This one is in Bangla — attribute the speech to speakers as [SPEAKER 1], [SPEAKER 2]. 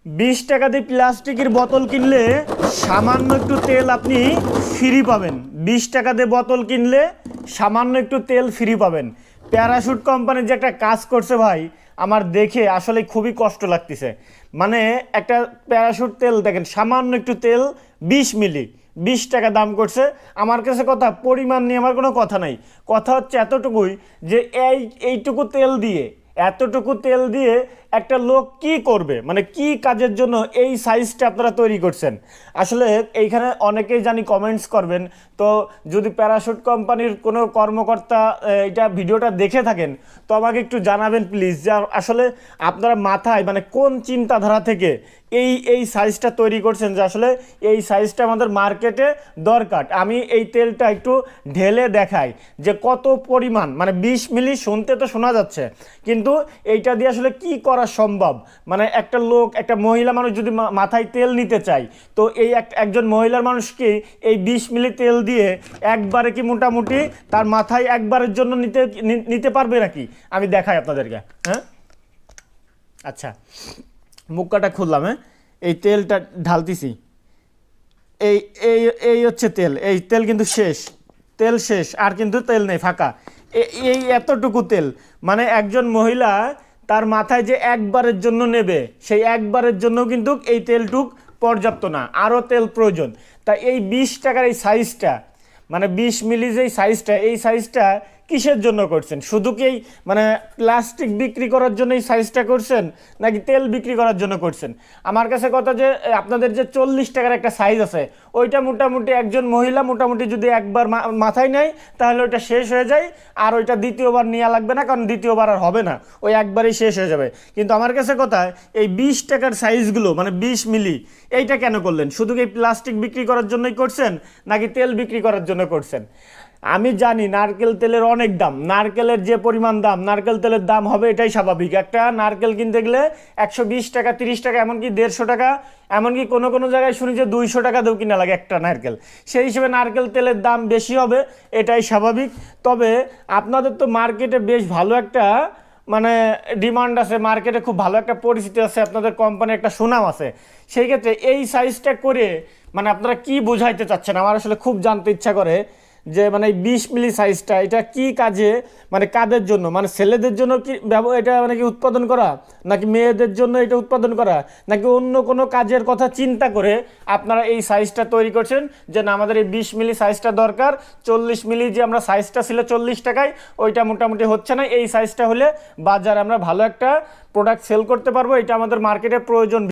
[SPEAKER 1] 20 টাকা দিয়ে প্লাস্টিকের বোতল কিনলে সামান্য একটু তেল আপনি ফ্রি পাবেন। 20 টাকা দিয়ে বোতল কিনলে সামান্য একটু তেল ফ্রি পাবেন। প্যারাশুট কোম্পানির যে একটা কাজ করছে ভাই, আমার দেখে আসলে খুবই কষ্ট লাগতেছে। মানে একটা প্যারাশুট তেল দেখেন, সামান্য একটু তেল 20 মিলি 20 টাকা দাম করছে। আমার কাছে কথা পরিমাণ নিয়ে আমার কোনো কথা নাই, কথা হচ্ছে এতটুকুই যে এইটুকু তেল দিয়ে এতটুকু তেল দিয়ে একটা লোক কি করবে, মানে কি কাজের জন্য এই সাইজটা আপনারা তৈরি করছেন। আসলে এইখানে অনেকেই জানি কমেন্টস করবেন, তো যদি প্যারাশুট কোম্পানির কোনো কর্মকর্তা এটা ভিডিওটা দেখে থাকেন তো আমাকে একটু জানাবেন প্লিজ, যে আসলে আপনারা মাথায় মানে কোন চিন্তাধারা থেকে এই সাইজটা তৈরি করছেন, যে আসলে এই সাইজটা আমাদের মার্কেটে দরকার। আমি এই তেলটা একটু ঢেলে দেখাই যে কত পরিমাণ, মানে 20 মিলি শুনতে তো শোনা যাচ্ছে, কিন্তু এইটা দিয়ে আসলে কি করা সম্ভব। মানে একটা লোক, একটা মহিলা মানুষ যদি মাথায় তেল নিতে চায়, তো এই একজন মহিলার মানুষ কি এই 20 মিলি তেল দিয়ে একবারে কি মোটামুটি তার মাথায় একবারের জন্য নিতে পারবে নাকি? আমি দেখাই আপনাদেরকে। হ্যাঁ, আচ্ছা, মুখটা খুললাম। হ্যাঁ, এই তেলটা ঢালতেছি, এই এই এই হচ্ছে তেল। এই তেল কিন্তু শেষ, তেল শেষ, আর কিন্তু তেল নেই, ফাঁকা। এই এতটুকু তেল, মানে একজন মহিলা তার মাথায় যে একবারের জন্য নেবে, সেই একবারের জন্য কিন্তু এই তেলটুক পর্যাপ্ত না, আরও তেল প্রয়োজন। তা এই 20 টাকার এই সাইজটা, মানে 20 মিলি যেই সাইজটা, এই সাইজটা কিসের জন্য করছেন? শুধু কি মানে প্লাস্টিক বিক্রি করার জন্য এই সাইজটা করছেন, নাকি তেল বিক্রি করার জন্য করছেন? আমার কাছে কথা যে আপনাদের যে 40 টাকার একটা সাইজ আছে, ওইটা মোটামুটি একজন মহিলা মোটামুটি যদি একবার মাথায় নেয় তাহলে ওইটা শেষ হয়ে যায়, আর ওইটা দ্বিতীয়বার নেওয়া লাগবে না, কারণ দ্বিতীয়বার আর হবে না, ওই একবারই শেষ হয়ে যাবে। কিন্তু আমার কাছে কথা এই 20 টাকার সাইজগুলো, মানে 20 মিলি, এইটা কেন করলেন? শুধু কি প্লাস্টিক বিক্রি করার জন্যই করছেন, নাকি তেল বিক্রি করার জন্য করছেন? আমি জানি নারকেল তেলের অনেক দাম, নারকেলের যে পরিমাণ দাম, নারকেল তেলের দাম হবে এটাই স্বাভাবিক। একটা নারকেল কিনতে গেলে 120 টাকা, 30 টাকা, এমনকি 150 টাকা, এমনকি কোনো কোনো জায়গায় শুনি যে 200 টাকা দিয়েও কিনা লাগে একটা নারকেল। সেই হিসেবে নারকেল তেলের দাম বেশি হবে, এটাই স্বাভাবিক। তবে আপনাদের তো মার্কেটে বেশ ভালো একটা মানে ডিমান্ড আছে, মার্কেটে খুব ভালো একটা পরিস্থিতি আছে, আপনাদের কোম্পানির একটা সুনাম আছে। সেই ক্ষেত্রে এই সাইজটা করে মানে আপনারা কি বোঝাইতে চাচ্ছেন? আমার আসলে খুব জানতে ইচ্ছা করে যে মানে 20 মিলি সাইজটা এটা কি কাজে, মানে কাদের জন্য, মানে ছেলেদের জন্য কি এটা মানে কি উৎপাদন করা, নাকি মেয়েদের জন্য এটা উৎপাদন করা, নাকি অন্য কোনো কাজের কথা চিন্তা করে আপনারা এই সাইজটা তৈরি করছেন, যে না আমাদের এই 20 মিলি সাইজটা দরকার, 40 মিলি যে আমরা সাইজটা ছিল 40 টাকায়, ওইটা মোটামুটি হচ্ছে না, এই সাইজটা হলে বাজারে আমরা ভালো একটা প্রোডাক্ট সেল করতে পারবো, এটা আমাদের মার্কেটে প্রয়োজন।